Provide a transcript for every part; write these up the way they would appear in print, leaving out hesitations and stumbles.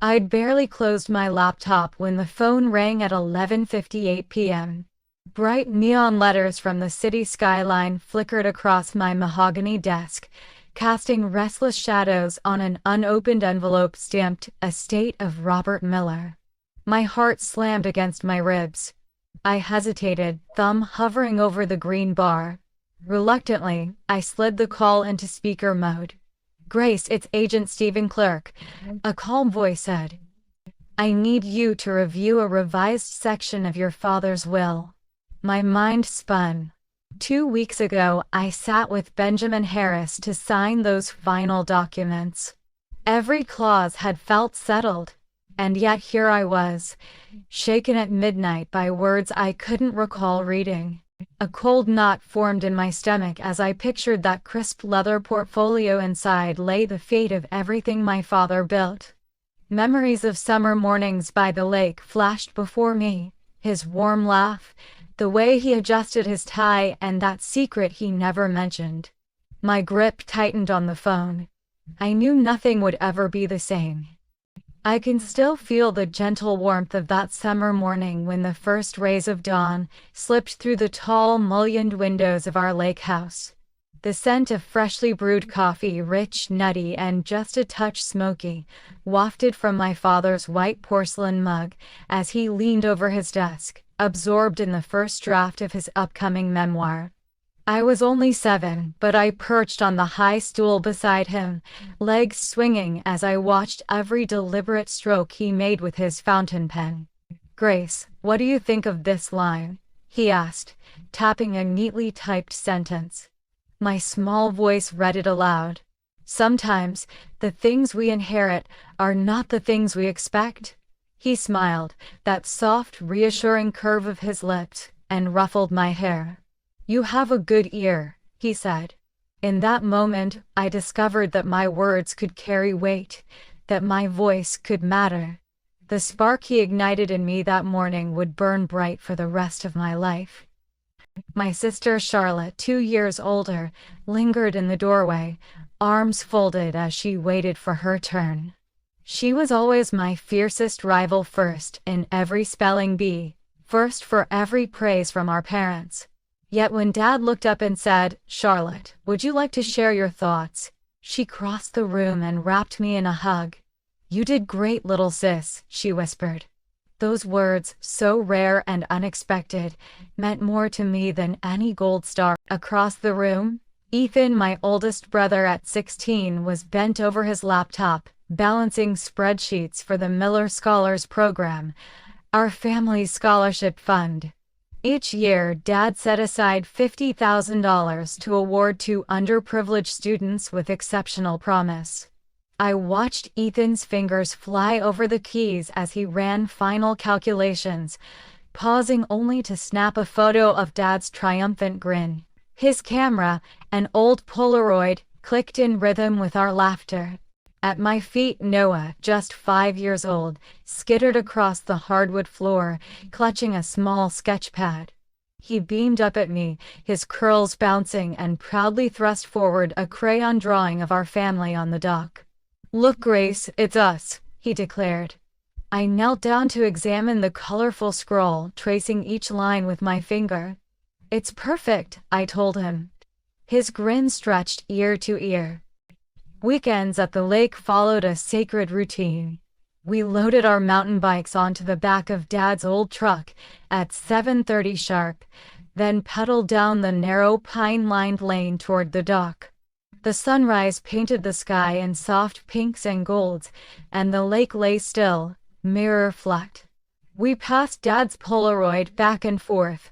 I'd barely closed my laptop when the phone rang at 11:58 p.m. Bright neon letters from the city skyline flickered across my mahogany desk, casting restless shadows on an unopened envelope stamped "Estate of Robert Miller." My heart slammed against my ribs. I hesitated, thumb hovering over the green bar. Reluctantly, I slid the call into speaker mode. "Grace, it's Agent Stephen Clerk," a calm voice said. "I need you to review a revised section of your father's will." My mind spun. 2 weeks ago, I sat with Benjamin Harris to sign those final documents. Every clause had felt settled, and yet here I was, shaken at midnight by words I couldn't recall reading. A cold knot formed in my stomach as I pictured that crisp leather portfolio. Inside lay the fate of everything my father built. Memories of summer mornings by the lake flashed before me, his warm laugh, the way he adjusted his tie, and that secret he never mentioned. My grip tightened on the phone. I knew nothing would ever be the same. I can still feel the gentle warmth of that summer morning when the first rays of dawn slipped through the tall, mullioned windows of our lake house. The scent of freshly brewed coffee, rich, nutty, and just a touch smoky, wafted from my father's white porcelain mug as he leaned over his desk, absorbed in the first draft of his upcoming memoir. I was only 7, but I perched on the high stool beside him, legs swinging as I watched every deliberate stroke he made with his fountain pen. "Grace, what do you think of this line?" he asked, tapping a neatly typed sentence. My small voice read it aloud. "Sometimes, the things we inherit are not the things we expect." He smiled, that soft, reassuring curve of his lips, and ruffled my hair. "You have a good ear," he said. In that moment, I discovered that my words could carry weight, that my voice could matter. The spark he ignited in me that morning would burn bright for the rest of my life. My sister Charlotte, 2 years older, lingered in the doorway, arms folded as she waited for her turn. She was always my fiercest rival, first in every spelling bee, first for every praise from our parents. Yet when Dad looked up and said, "Charlotte, would you like to share your thoughts?" she crossed the room and wrapped me in a hug. "You did great, little sis," she whispered. Those words, so rare and unexpected, meant more to me than any gold star. Across the room, Ethan, my oldest brother at 16, was bent over his laptop, balancing spreadsheets for the Miller Scholars Program, our family's scholarship fund. Each year, Dad set aside $50,000 to award to underprivileged students with exceptional promise. I watched Ethan's fingers fly over the keys as he ran final calculations, pausing only to snap a photo of Dad's triumphant grin. His camera, an old Polaroid, clicked in rhythm with our laughter. At my feet, Noah, just 5 years old, skittered across the hardwood floor, clutching a small sketch pad. He beamed up at me, his curls bouncing, and proudly thrust forward a crayon drawing of our family on the dock. "Look, Grace, it's us," he declared. I knelt down to examine the colorful scroll, tracing each line with my finger. "It's perfect," I told him. His grin stretched ear to ear. Weekends at the lake followed a sacred routine. We loaded our mountain bikes onto the back of Dad's old truck at 7:30 sharp, then pedaled down the narrow pine-lined lane toward the dock. The sunrise painted the sky in soft pinks and golds, and the lake lay still, mirror-flecked. We passed Dad's Polaroid back and forth,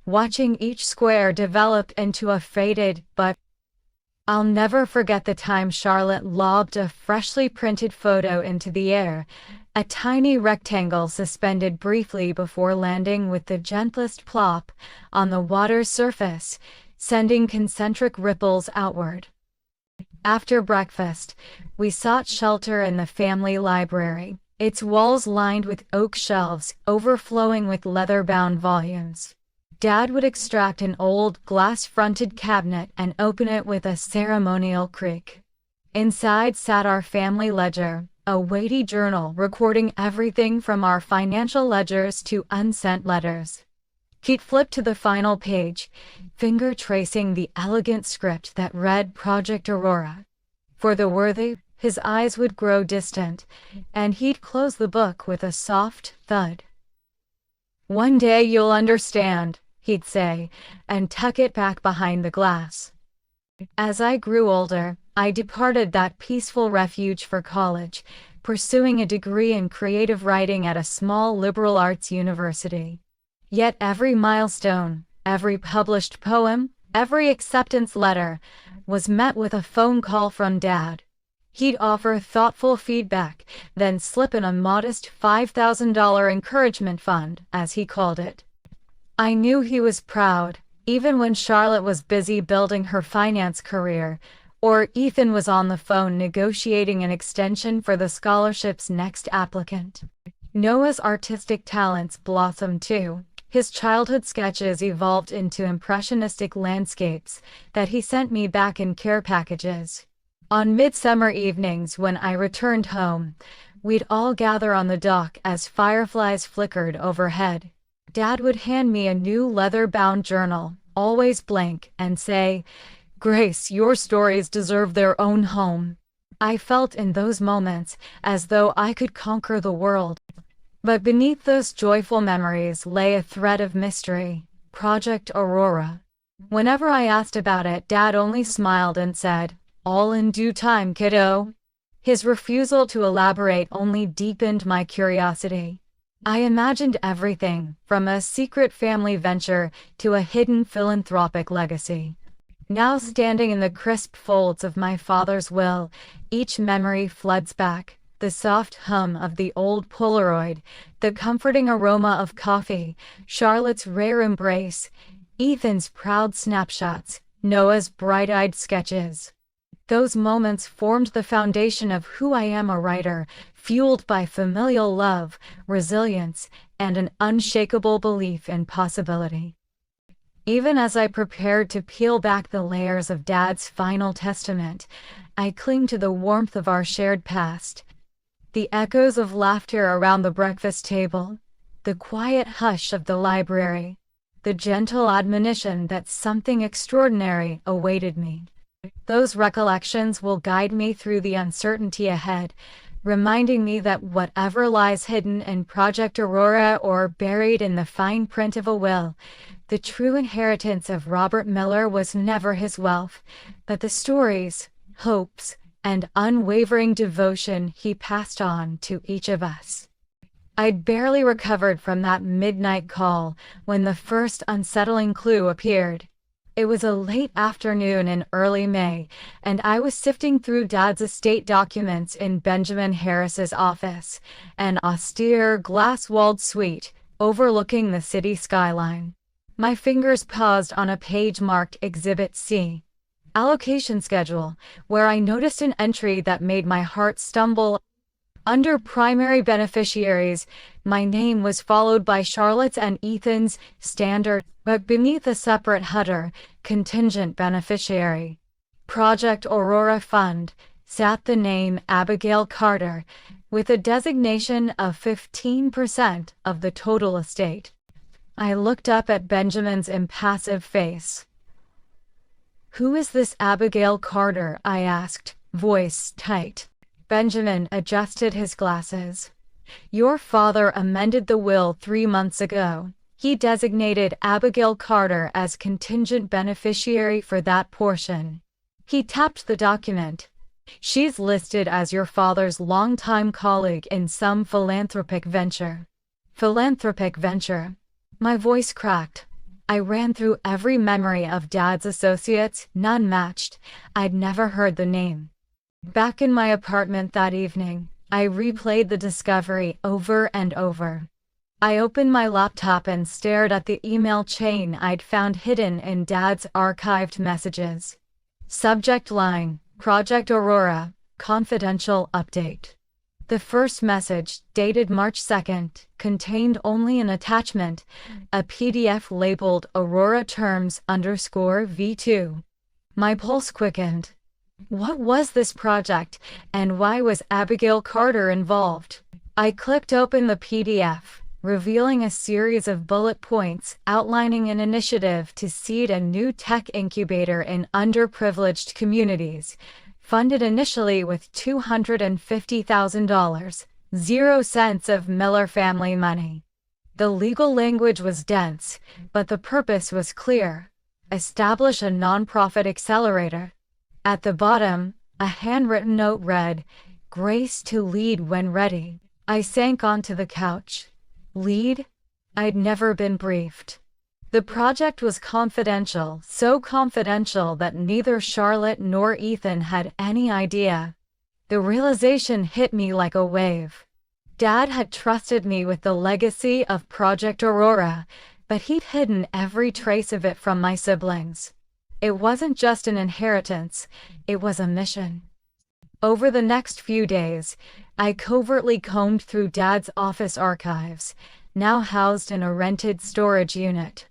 watching each square develop into a faded but I'll never forget the time Charlotte lobbed a freshly printed photo into the air, a tiny rectangle suspended briefly before landing with the gentlest plop on the water's surface, sending concentric ripples outward. After breakfast, we sought shelter in the family library, its walls lined with oak shelves overflowing with leather-bound volumes. Dad would extract an old, glass-fronted cabinet and open it with a ceremonial creak. Inside sat our family ledger, a weighty journal recording everything from our financial ledgers to unsent letters. He'd flip to the final page, finger tracing the elegant script that read Project Aurora. For the worthy, his eyes would grow distant, and he'd close the book with a soft thud. "One day you'll understand," he'd say, and tuck it back behind the glass. As I grew older, I departed that peaceful refuge for college, pursuing a degree in creative writing at a small liberal arts university. Yet every milestone, every published poem, every acceptance letter was met with a phone call from Dad. He'd offer thoughtful feedback, then slip in a modest $5,000 encouragement fund, as he called it. I knew he was proud, even when Charlotte was busy building her finance career, or Ethan was on the phone negotiating an extension for the scholarship's next applicant. Noah's artistic talents blossomed too. His childhood sketches evolved into impressionistic landscapes that he sent me back in care packages. On midsummer evenings when I returned home, we'd all gather on the dock as fireflies flickered overhead. Dad would hand me a new leather-bound journal, always blank, and say, "Grace, your stories deserve their own home." I felt in those moments as though I could conquer the world. But beneath those joyful memories lay a thread of mystery, Project Aurora. Whenever I asked about it, Dad only smiled and said, "All in due time, kiddo." His refusal to elaborate only deepened my curiosity. I imagined everything, from a secret family venture to a hidden philanthropic legacy. Now standing in the crisp folds of my father's will, each memory floods back. The soft hum of the old Polaroid, the comforting aroma of coffee, Charlotte's rare embrace, Ethan's proud snapshots, Noah's bright-eyed sketches. Those moments formed the foundation of who I am, a writer, fueled by familial love, resilience, and an unshakable belief in possibility. Even as I prepared to peel back the layers of Dad's final testament, I cling to the warmth of our shared past. The echoes of laughter around the breakfast table, the quiet hush of the library, the gentle admonition that something extraordinary awaited me. Those recollections will guide me through the uncertainty ahead, reminding me that whatever lies hidden in Project Aurora or buried in the fine print of a will, the true inheritance of Robert Miller was never his wealth, but the stories, hopes, and unwavering devotion he passed on to each of us. I'd barely recovered from that midnight call when the first unsettling clue appeared. It was a late afternoon in early May, and I was sifting through Dad's estate documents in Benjamin Harris's office, an austere, glass-walled suite overlooking the city skyline. My fingers paused on a page marked Exhibit C. Allocation schedule, where I noticed an entry that made my heart stumble. Under primary beneficiaries, my name was followed by Charlotte's and Ethan's, standard, but beneath a separate header, contingent beneficiary. Project Aurora Fund, sat the name Abigail Carter, with a designation of 15% of the total estate. I looked up at Benjamin's impassive face. "Who is this Abigail Carter?" I asked, voice tight. Benjamin adjusted his glasses. "Your father amended the will 3 months ago. He designated Abigail Carter as contingent beneficiary for that portion." He tapped the document. "She's listed as your father's longtime colleague in some philanthropic venture." Philanthropic venture. My voice cracked. I ran through every memory of Dad's associates, none matched. I'd never heard the name. Back in my apartment that evening, I replayed the discovery over and over. I opened my laptop and stared at the email chain I'd found hidden in Dad's archived messages. Subject line, Project Aurora, confidential update. The first message, dated March 2nd, contained only an attachment, a PDF labeled Aurora Terms _V2. My pulse quickened. What was this project, and why was Abigail Carter involved? I clicked open the PDF, revealing a series of bullet points outlining an initiative to seed a new tech incubator in underprivileged communities, funded initially with $250,000, 0 cents of Miller family money. The legal language was dense, but the purpose was clear: establish a nonprofit accelerator. At the bottom, a handwritten note read, "Grace to lead when ready." I sank onto the couch. Lead? I'd never been briefed. The project was confidential, so confidential that neither Charlotte nor Ethan had any idea. The realization hit me like a wave. Dad had trusted me with the legacy of Project Aurora, but he'd hidden every trace of it from my siblings. It wasn't just an inheritance, it was a mission. Over the next few days, I covertly combed through Dad's office archives, now housed in a rented storage unit.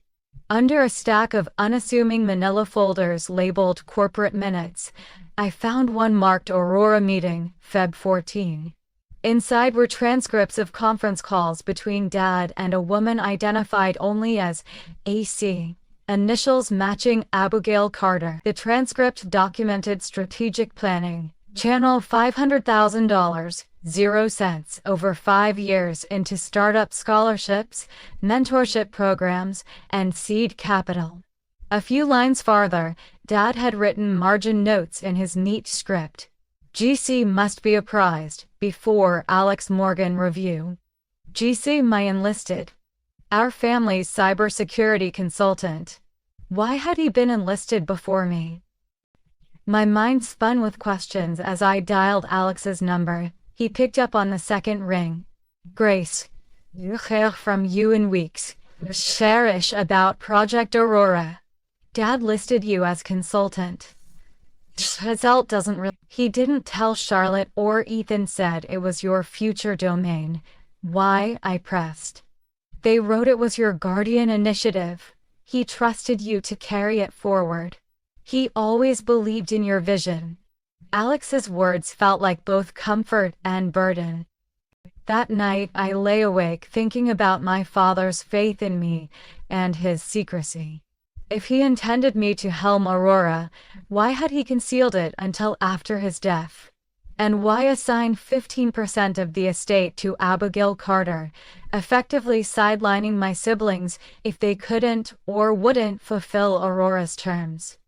Under a stack of unassuming manila folders labeled Corporate Minutes, I found one marked Aurora Meeting, Feb 14. Inside were transcripts of conference calls between Dad and a woman identified only as AC. Initials matching Abigail Carter. The transcript documented strategic planning. Channel $500,000, 0 cents, over 5 years into startup scholarships, mentorship programs, and seed capital. A few lines farther, Dad had written margin notes in his neat script. GC must be apprised before Alex Morgan review. GC, my enlisted. Our family's cybersecurity consultant. Why had he been enlisted before me? My mind spun with questions as I dialed Alex's number. He picked up on the second ring. Grace, you hear from you in weeks. Cherish about Project Aurora. Dad listed you as consultant. Result doesn't really. He didn't tell Charlotte or Ethan, said it was your future domain. Why? I pressed. They wrote it was your guardian initiative. He trusted you to carry it forward. He always believed in your vision. Alex's words felt like both comfort and burden. That night I lay awake thinking about my father's faith in me and his secrecy. If he intended me to helm Aurora, why had he concealed it until after his death? And why assign 15% of the estate to Abigail Carter, effectively sidelining my siblings if they couldn't or wouldn't fulfill Aurora's terms?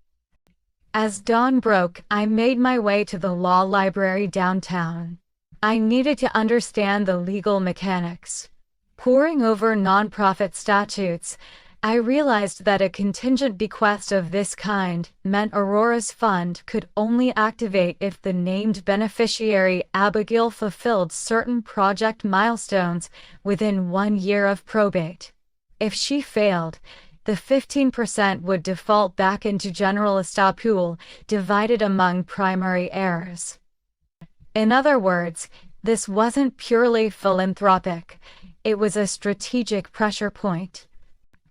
As dawn broke, I made my way to the law library downtown. I needed to understand the legal mechanics. Poring over nonprofit statutes, I realized that a contingent bequest of this kind meant Aurora's fund could only activate if the named beneficiary Abigail fulfilled certain project milestones within 1 year of probate. If she failed, the 15% would default back into general estate pool, divided among primary heirs. In other words, this wasn't purely philanthropic, it was a strategic pressure point.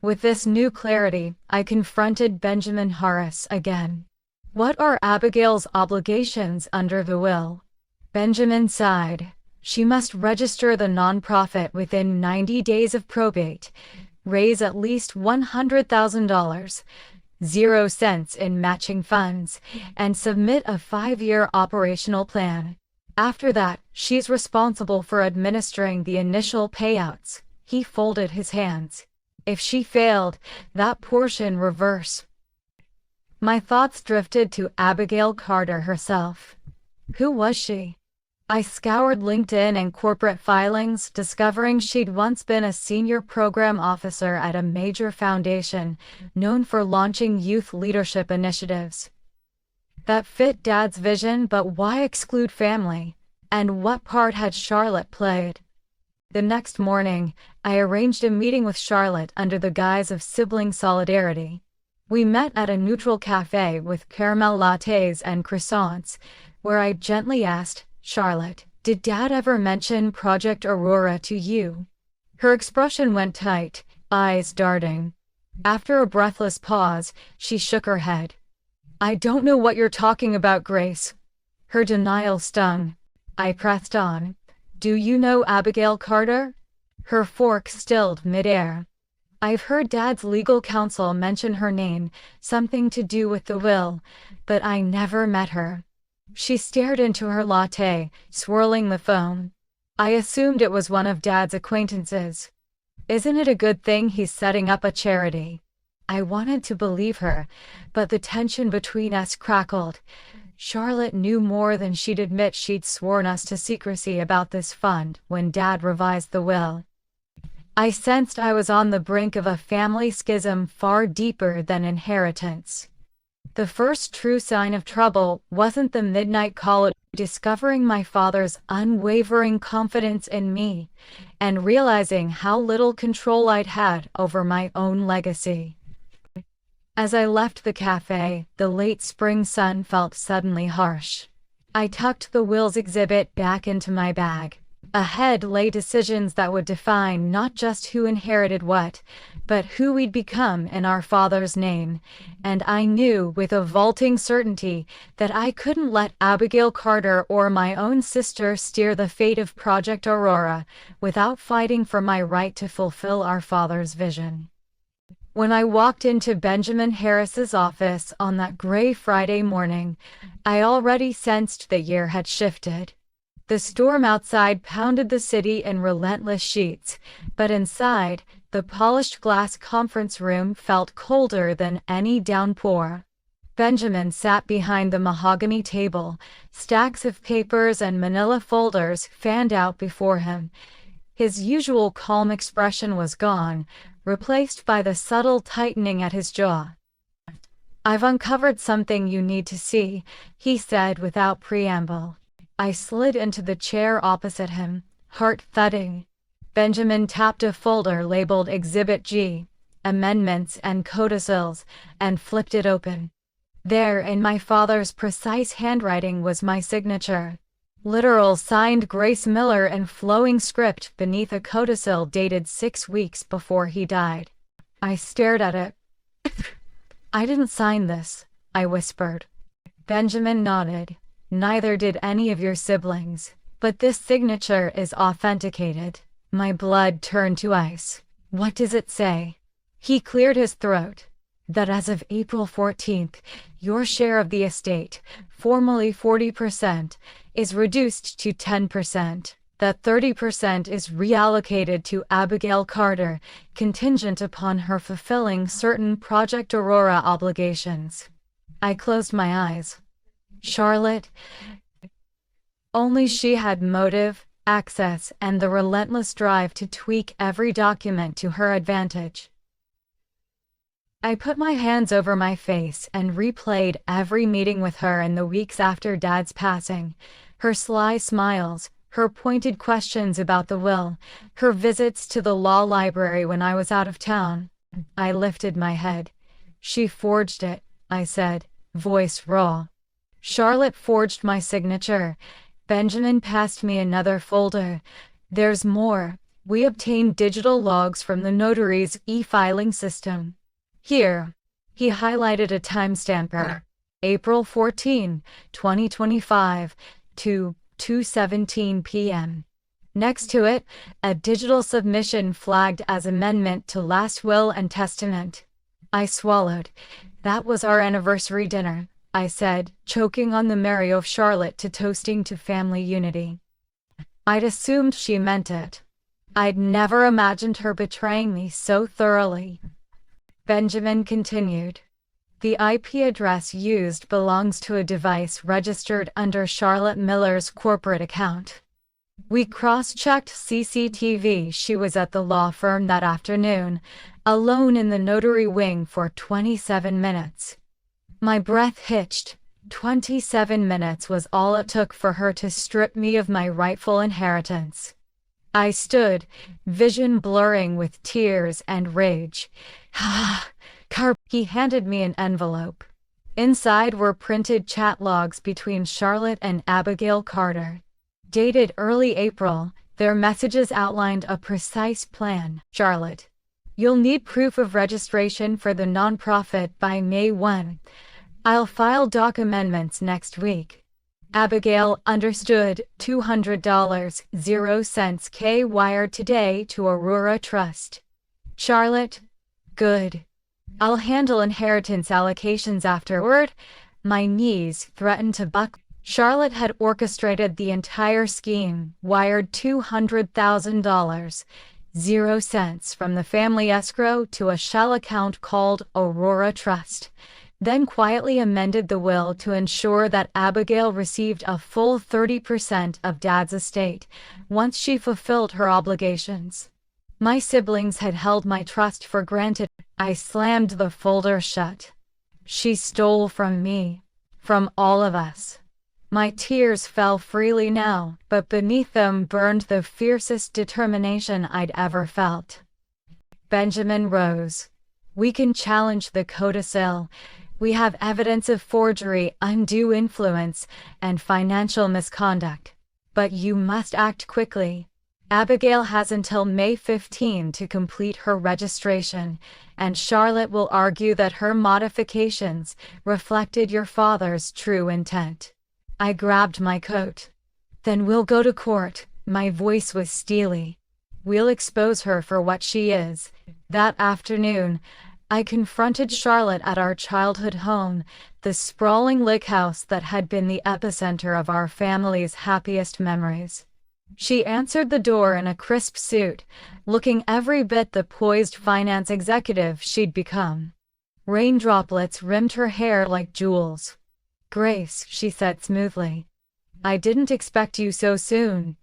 With this new clarity, I confronted Benjamin Harris again. What are Abigail's obligations under the will? Benjamin sighed. She must register the nonprofit within 90 days of probate, raise at least $100,000, 0 cents in matching funds, and submit a 5-year operational plan. After that, she's responsible for administering the initial payouts. He folded his hands. If she failed, that portion reverse. My thoughts drifted to Abigail Carter herself. Who was she? I scoured LinkedIn and corporate filings, discovering she'd once been a senior program officer at a major foundation, known for launching youth leadership initiatives. That fit Dad's vision, but why exclude family? And what part had Charlotte played? The next morning, I arranged a meeting with Charlotte under the guise of sibling solidarity. We met at a neutral cafe with caramel lattes and croissants, where I gently asked, "Charlotte, did Dad ever mention Project Aurora to you?" Her expression went tight, eyes darting. After a breathless pause, she shook her head. I don't know what you're talking about, Grace. Her denial stung. I pressed on. Do you know Abigail Carter? Her fork stilled midair. I've heard Dad's legal counsel mention her name, something to do with the will, but I never met her. She stared into her latte, swirling the foam. I assumed it was one of Dad's acquaintances. Isn't it a good thing he's setting up a charity? I wanted to believe her, but the tension between us crackled. Charlotte knew more than she'd admit. She'd sworn us to secrecy about this fund when Dad revised the will. I sensed I was on the brink of a family schism far deeper than inheritance. The first true sign of trouble wasn't the midnight call, discovering my father's unwavering confidence in me and realizing how little control I'd had over my own legacy. As I left the cafe, the late spring sun felt suddenly harsh. I tucked the will's exhibit back into my bag. Ahead lay decisions that would define not just who inherited what, but who we'd become in our father's name, and I knew with a vaulting certainty that I couldn't let Abigail Carter or my own sister steer the fate of Project Aurora without fighting for my right to fulfill our father's vision. When I walked into Benjamin Harris's office on that gray Friday morning, I already sensed the year had shifted. The storm outside pounded the city in relentless sheets, but inside, the polished glass conference room felt colder than any downpour. Benjamin sat behind the mahogany table, stacks of papers and manila folders fanned out before him. His usual calm expression was gone, replaced by the subtle tightening at his jaw. "I've uncovered something you need to see," he said without preamble. I slid into the chair opposite him, heart thudding. Benjamin tapped a folder labeled Exhibit G, Amendments and Codicils, and flipped it open. There, in my father's precise handwriting, was my signature. Literal signed Grace Miller in flowing script beneath a codicil dated 6 weeks before he died. I stared at it. "I didn't sign this," I whispered. Benjamin nodded. "Neither did any of your siblings, but this signature is authenticated." My blood turned to ice. "What does it say?" He cleared his throat. "That as of April 14th, your share of the estate, formerly 40%, is reduced to 10%. That 30% is reallocated to Abigail Carter, contingent upon her fulfilling certain Project Aurora obligations." I closed my eyes. Charlotte. Only she had motive, access, and the relentless drive to tweak every document to her advantage. I put my hands over my face and replayed every meeting with her in the weeks after Dad's passing. Her sly smiles, her pointed questions about the will, her visits to the law library when I was out of town. I lifted my head. "She forged it," I said, voice raw. Charlotte forged my signature. Benjamin passed me another folder. "There's more. We obtained digital logs from the notary's e-filing system. Here." He highlighted a timestamper. April 14, 2025 to 2:17 p.m. Next to it, a digital submission flagged as amendment to last will and testament. I swallowed. "That was our anniversary dinner," I said, choking on the marrow of Charlotte to toasting to family unity. I'd assumed she meant it. I'd never imagined her betraying me so thoroughly. Benjamin continued. "The IP address used belongs to a device registered under Charlotte Miller's corporate account. We cross-checked CCTV. She was at the law firm that afternoon, alone in the notary wing for 27 minutes. My breath hitched. 27 minutes was all it took for her to strip me of my rightful inheritance. I stood, vision blurring with tears and rage. He handed me an envelope. Inside were printed chat logs between Charlotte and Abigail Carter. Dated early April, their messages outlined a precise plan. "Charlotte, you'll need proof of registration for the nonprofit by May 1. I'll file doc amendments next week. Abigail, understood. $200, 0 cents K wired today to Aurora Trust. Charlotte, good. I'll handle inheritance allocations afterward. My knees threatened to buckle. Charlotte had orchestrated the entire scheme, wired $200,000, 0 cents from the family escrow to a shell account called Aurora Trust, then quietly amended the will to ensure that Abigail received a full 30% of Dad's estate once she fulfilled her obligations. My siblings had held my trust for granted. I slammed the folder shut. She stole from me, from all of us. My tears fell freely now, but beneath them burned the fiercest determination I'd ever felt. Benjamin rose. We can challenge the codicil. We have evidence of forgery, undue influence, and financial misconduct. But you must act quickly. Abigail has until May 15 to complete her registration, and Charlotte will argue that her modifications reflected your father's true intent. I grabbed my coat. Then we'll go to court. My voice was steely. We'll expose her for what she is. That afternoon, I confronted Charlotte at our childhood home, the sprawling lake house that had been the epicenter of our family's happiest memories. She answered the door in a crisp suit, looking every bit the poised finance executive she'd become. Rain droplets rimmed her hair like jewels. Grace, she said smoothly. I didn't expect you so soon.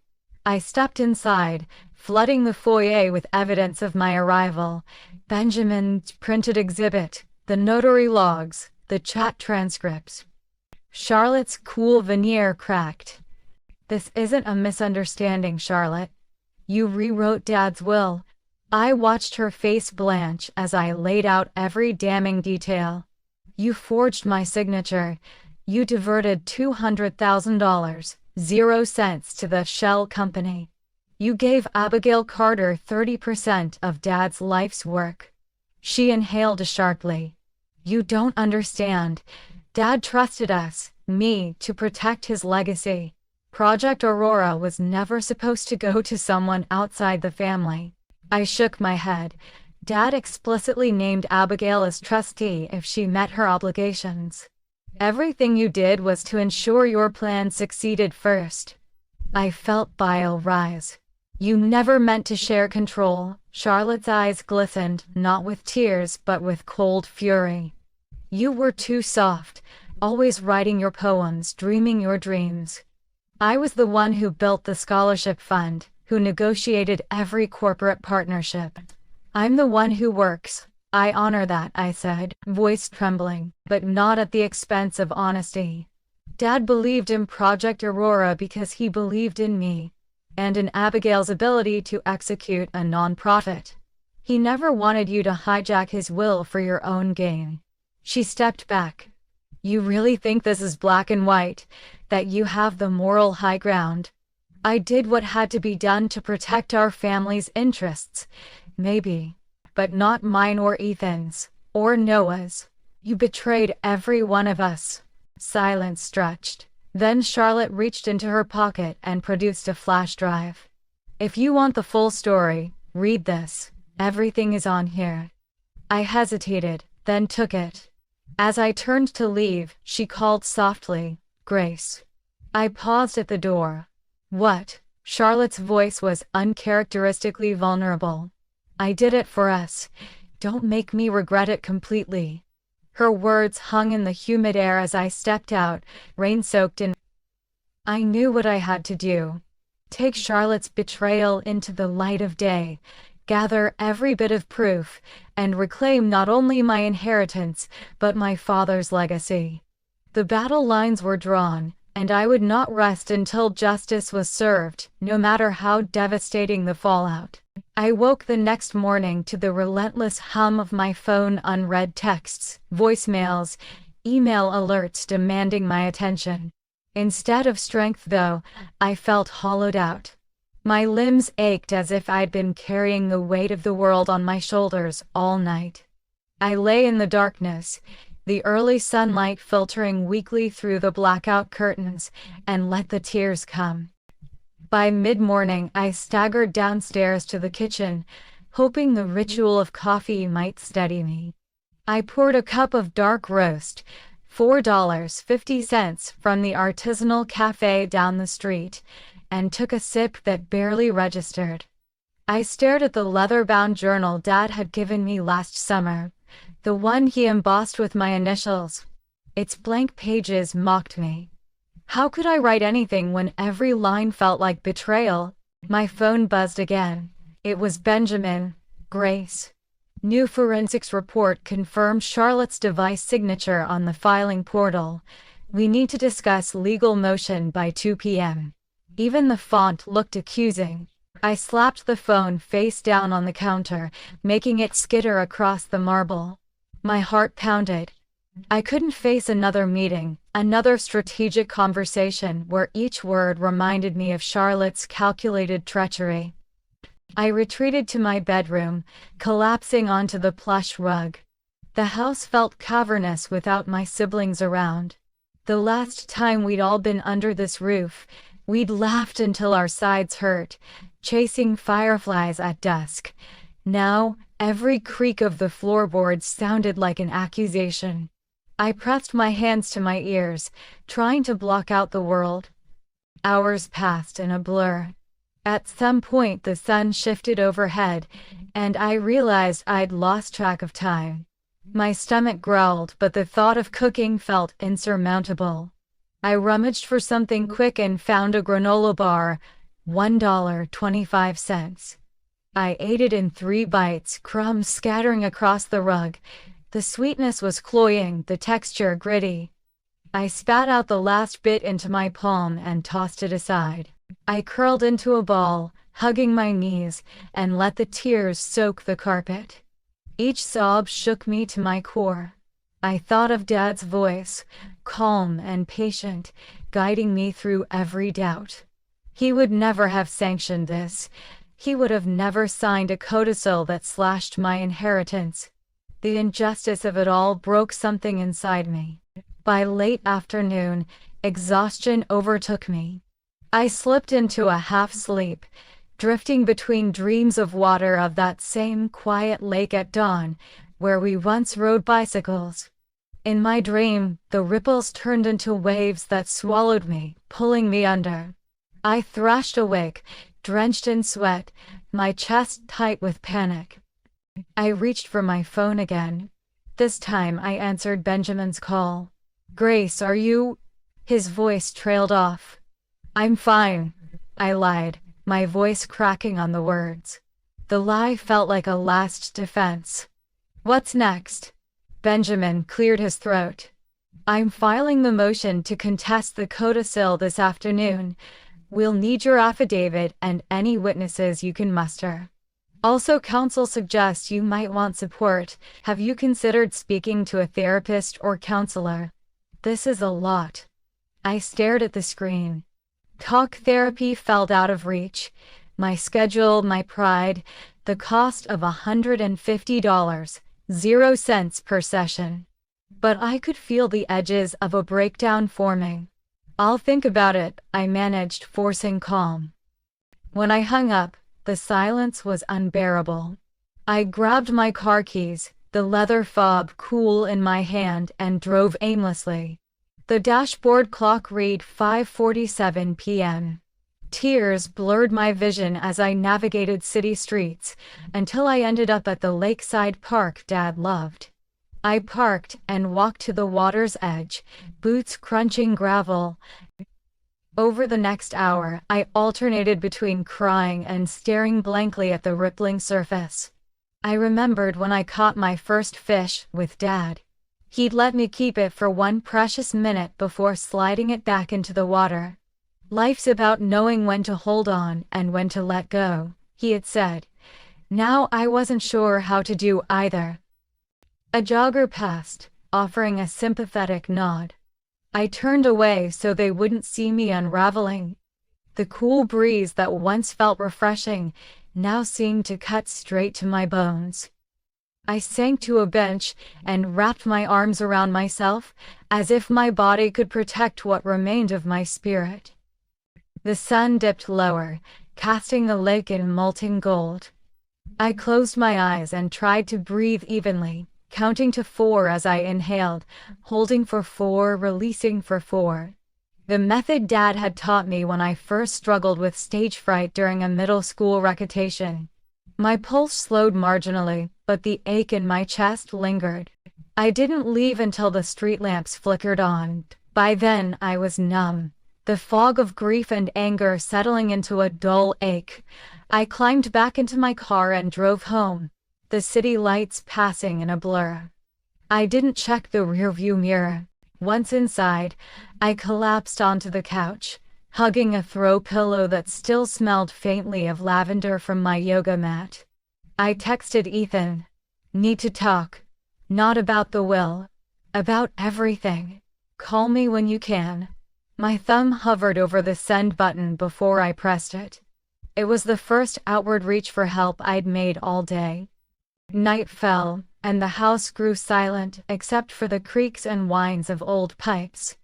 I stepped inside, flooding the foyer with evidence of my arrival. Benjamin's printed exhibit, the notary logs, the chat transcripts. Charlotte's cool veneer cracked. This isn't a misunderstanding, Charlotte. You rewrote Dad's will. I watched her face blanch as I laid out every damning detail. You forged my signature. You diverted $200,000, 0 cents to the shell company. You gave Abigail Carter 30% of Dad's life's work. She inhaled sharply. You don't understand. Dad trusted us, me, to protect his legacy. Project Aurora was never supposed to go to someone outside the family. I shook my head. Dad explicitly named Abigail as trustee if she met her obligations. Everything you did was to ensure your plan succeeded first. I felt bile rise. You never meant to share control. Charlotte's eyes glistened, not with tears but with cold fury. You were too soft, always writing your poems, dreaming your dreams. I was the one who built the scholarship fund, who negotiated every corporate partnership. I'm the one who works. I honor that, I said, voice trembling, but not at the expense of honesty. Dad believed in Project Aurora because he believed in me, and in Abigail's ability to execute a nonprofit. He never wanted you to hijack his will for your own gain. She stepped back. You really think this is black and white, that you have the moral high ground? I did what had to be done to protect our family's interests, maybe. But not mine or Ethan's, or Noah's. You betrayed every one of us. Silence stretched. Then Charlotte reached into her pocket and produced a flash drive. If you want the full story, read this. Everything is on here. I hesitated, then took it. As I turned to leave, she called softly, Grace. I paused at the door. What? Charlotte's voice was uncharacteristically vulnerable. I did it for us. Don't make me regret it completely. Her words hung in the humid air as I stepped out, rain-soaked in. I knew what I had to do. Take Charlotte's betrayal into the light of day, gather every bit of proof, and reclaim not only my inheritance, but my father's legacy. The battle lines were drawn, and I would not rest until justice was served, no matter how devastating the fallout. I woke the next morning to the relentless hum of my phone, unread texts, voicemails, email alerts demanding my attention. Instead of strength, though, I felt hollowed out. My limbs ached as if I'd been carrying the weight of the world on my shoulders all night. I lay in the darkness, the early sunlight filtering weakly through the blackout curtains, and let the tears come. By mid-morning, I staggered downstairs to the kitchen, hoping the ritual of coffee might steady me. I poured a cup of dark roast, $4.50 from the artisanal cafe down the street, and took a sip that barely registered. I stared at the leather-bound journal Dad had given me last summer, the one he embossed with my initials. Its blank pages mocked me. How could I write anything when every line felt like betrayal? My phone buzzed again. It was Benjamin. Grace. New forensics report confirmed Charlotte's device signature on the filing portal. We need to discuss legal motion by 2 p.m. Even the font looked accusing. I slapped the phone face down on the counter, making it skitter across the marble. My heart pounded. I couldn't face another meeting, another strategic conversation where each word reminded me of Charlotte's calculated treachery. I retreated to my bedroom, collapsing onto the plush rug. The house felt cavernous without my siblings around. The last time we'd all been under this roof, we'd laughed until our sides hurt, chasing fireflies at dusk. Now, every creak of the floorboards sounded like an accusation. I pressed my hands to my ears, trying to block out the world. Hours passed in a blur. At some point the sun shifted overhead, and I realized I'd lost track of time. My stomach growled, but the thought of cooking felt insurmountable. I rummaged for something quick and found a granola bar, $1.25. I ate it in 3 bites, crumbs scattering across the rug. The sweetness was cloying, the texture gritty. I spat out the last bit into my palm and tossed it aside. I curled into a ball, hugging my knees, and let the tears soak the carpet. Each sob shook me to my core. I thought of Dad's voice, calm and patient, guiding me through every doubt. He would never have sanctioned this. He would have never signed a codicil that slashed my inheritance. The injustice of it all broke something inside me. By late afternoon, exhaustion overtook me. I slipped into a half-sleep, drifting between dreams of water of that same quiet lake at dawn, where we once rode bicycles. In my dream, the ripples turned into waves that swallowed me, pulling me under. I thrashed awake, drenched in sweat, my chest tight with panic. I reached for my phone again. This time I answered Benjamin's call. "Grace, are you?" His voice trailed off. "I'm fine," I lied, my voice cracking on the words. The lie felt like a last defense. "What's next?" Benjamin cleared his throat. "I'm filing the motion to contest the codicil this afternoon. We'll need your affidavit and any witnesses you can muster. Also, counsel suggests you might want support. Have you considered speaking to a therapist or counselor? This is a lot." I stared at the screen. Talk therapy felt out of reach. My schedule, my pride, the cost of $150, 0 cents per session. But I could feel the edges of a breakdown forming. "I'll think about it," I managed, forcing calm. When I hung up, the silence was unbearable. I grabbed my car keys, the leather fob cool in my hand, and drove aimlessly. The dashboard clock read 5:47 p.m. Tears blurred my vision as I navigated city streets, until I ended up at the lakeside park Dad loved. I parked and walked to the water's edge, boots crunching gravel. Over the next hour, I alternated between crying and staring blankly at the rippling surface. I remembered when I caught my first fish with Dad. He'd let me keep it for one precious minute before sliding it back into the water. "Life's about knowing when to hold on and when to let go," he had said. Now I wasn't sure how to do either. A jogger passed, offering a sympathetic nod. I turned away so they wouldn't see me unraveling. The cool breeze that once felt refreshing now seemed to cut straight to my bones. I sank to a bench and wrapped my arms around myself, as if my body could protect what remained of my spirit. The sun dipped lower, casting the lake in molten gold. I closed my eyes and tried to breathe evenly, counting to 4 as I inhaled, holding for 4, releasing for 4. The method Dad had taught me when I first struggled with stage fright during a middle school recitation. My pulse slowed marginally, but the ache in my chest lingered. I didn't leave until the street lamps flickered on. By then, I was numb, the fog of grief and anger settling into a dull ache. I climbed back into my car and drove home, the city lights passing in a blur. I didn't check the rearview mirror. Once inside, I collapsed onto the couch, hugging a throw pillow that still smelled faintly of lavender from my yoga mat. I texted Ethan. Need to talk. Not about the will. About everything. Call me when you can. My thumb hovered over the send button before I pressed it. It was the first outward reach for help I'd made all day. Night fell, and the house grew silent except for the creaks and whines of old pipes.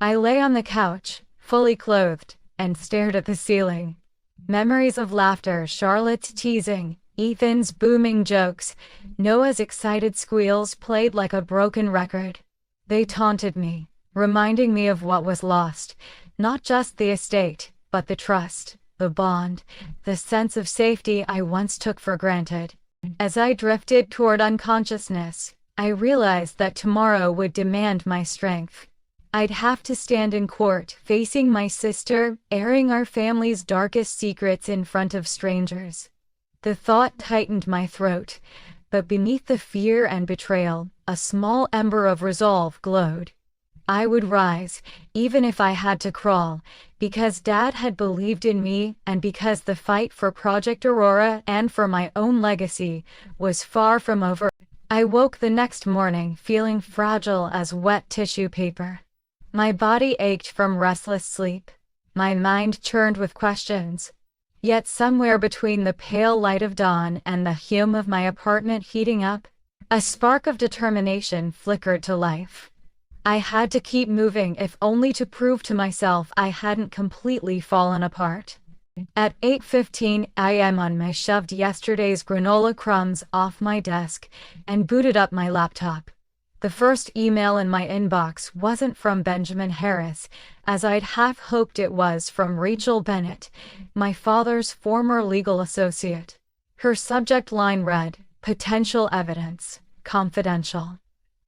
I lay on the couch, fully clothed, and stared at the ceiling. Memories of laughter, Charlotte's teasing, Ethan's booming jokes, Noah's excited squeals played like a broken record. They taunted me, reminding me of what was lost, not just the estate, but the trust, the bond, the sense of safety I once took for granted. As I drifted toward unconsciousness, I realized that tomorrow would demand my strength. I'd have to stand in court, facing my sister, airing our family's darkest secrets in front of strangers. The thought tightened my throat, but beneath the fear and betrayal, a small ember of resolve glowed. I would rise, even if I had to crawl, because Dad had believed in me and because the fight for Project Aurora and for my own legacy was far from over. I woke the next morning feeling fragile as wet tissue paper. My body ached from restless sleep. My mind churned with questions. Yet somewhere between the pale light of dawn and the hum of my apartment heating up, a spark of determination flickered to life. I had to keep moving if only to prove to myself I hadn't completely fallen apart. At 8:15 a.m. I shoved yesterday's granola crumbs off my desk and booted up my laptop. The first email in my inbox wasn't from Benjamin Harris, as I'd half hoped it was from Rachel Bennett, my father's former legal associate. Her subject line read, "Potential evidence, confidential."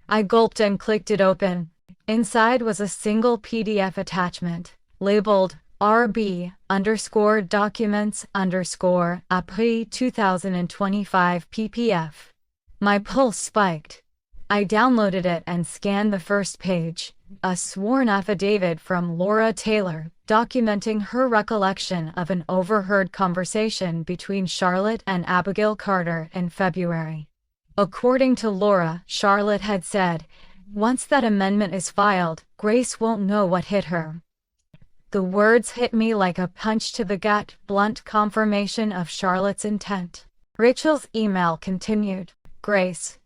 I gulped and clicked it open. Inside was a single PDF attachment, labeled RB_documents_April 2025 ppf. My pulse spiked. I downloaded it and scanned the first page, a sworn affidavit from Laura Taylor, documenting her recollection of an overheard conversation between Charlotte and Abigail Carter in February. According to Laura, Charlotte had said, "Once that amendment is filed, Grace won't know what hit her." The words hit me like a punch to the gut, blunt confirmation of Charlotte's intent. Rachel's email continued, "Grace,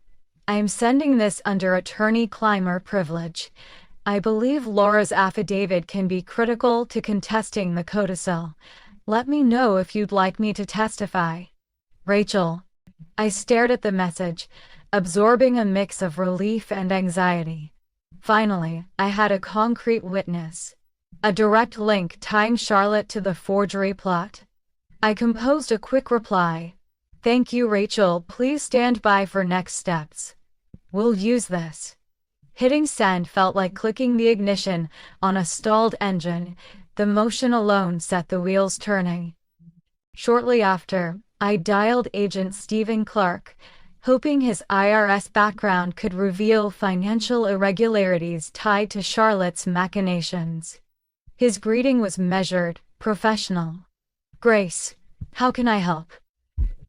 I am sending this under attorney-client privilege. I believe Laura's affidavit can be critical to contesting the codicil. Let me know if you'd like me to testify. Rachel." I stared at the message, absorbing a mix of relief and anxiety. Finally, I had a concrete witness. A direct link tying Charlotte to the forgery plot. I composed a quick reply. "Thank you, Rachel. Please stand by for next steps. We'll use this." Hitting send felt like clicking the ignition on a stalled engine. The motion alone set the wheels turning. Shortly after, I dialed Agent Stephen Clark, hoping his IRS background could reveal financial irregularities tied to Charlotte's machinations. His greeting was measured, professional. "Grace, how can I help?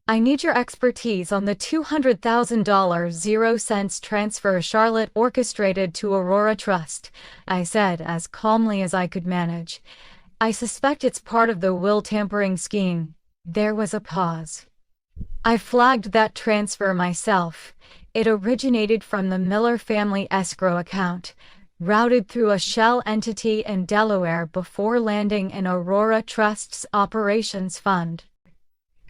I need your expertise on the $200,000 0 cents transfer Charlotte orchestrated to Aurora Trust," I said as calmly as I could manage. "I suspect it's part of the will tampering scheme." There was a pause. I flagged that transfer myself. It originated from the Miller family escrow account, routed through a shell entity in Delaware before landing in Aurora Trust's operations fund.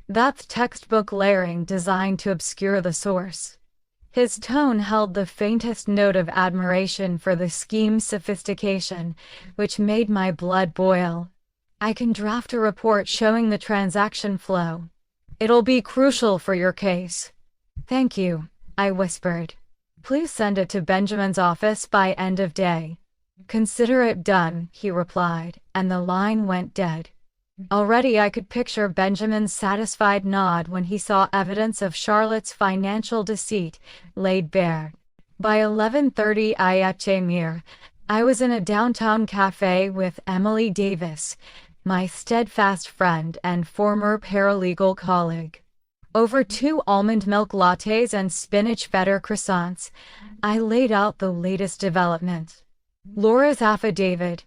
That's textbook layering designed to obscure the source. His tone held the faintest note of admiration for the scheme's sophistication, which made my blood boil. I can draft a report showing the transaction flow. It'll be crucial for your case. Thank you, I whispered. Please send it to Benjamin's office by end of day. Consider it done, he replied, and the line went dead. Already I could picture Benjamin's satisfied nod when he saw evidence of Charlotte's financial deceit laid bare. By 11:30 I was in a downtown cafe with Emily Davis, my steadfast friend and former paralegal colleague. Over 2 almond milk lattes and spinach feta croissants, I laid out the latest development. Laura's affidavit,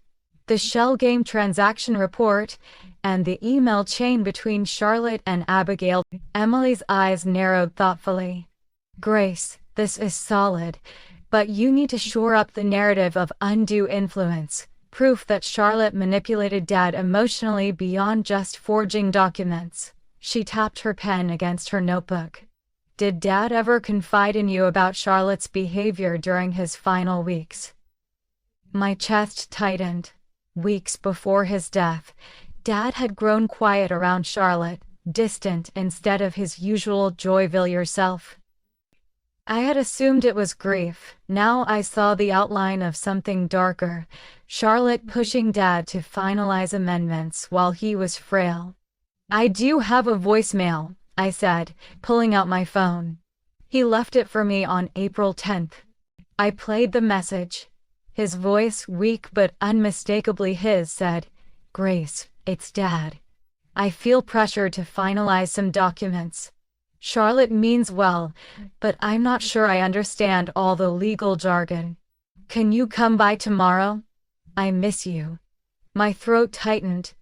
the shell game transaction report, and the email chain between Charlotte and Abigail. Emily's eyes narrowed thoughtfully. Grace, this is solid, but you need to shore up the narrative of undue influence, proof that Charlotte manipulated Dad emotionally beyond just forging documents. She tapped her pen against her notebook. Did Dad ever confide in you about Charlotte's behavior during his final weeks? My chest tightened. Weeks before his death, Dad had grown quiet around Charlotte, distant instead of his usual jovial self. I had assumed it was grief. Now I saw the outline of something darker, Charlotte pushing Dad to finalize amendments while he was frail. I do have a voicemail, I said, pulling out my phone. He left it for me on April 10th. I played the message. His voice, weak but unmistakably his, said, Grace, it's Dad. I feel pressure to finalize some documents. Charlotte means well, but I'm not sure I understand all the legal jargon. Can you come by tomorrow? I miss you. My throat tightened.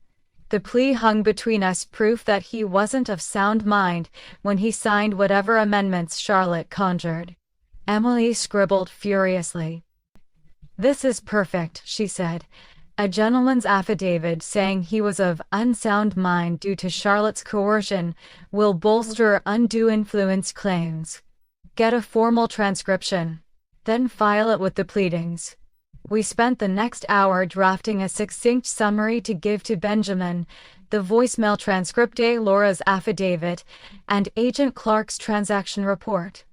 The plea hung between us, proof that he wasn't of sound mind when he signed whatever amendments Charlotte conjured. Emily scribbled furiously. This is perfect, she said. A gentleman's affidavit saying he was of unsound mind due to Charlotte's coercion will bolster undue influence claims. Get a formal transcription. Then file it with the pleadings. We spent the next hour drafting a succinct summary to give to Benjamin, the voicemail transcript, Laura's affidavit, and Agent Clark's transaction report.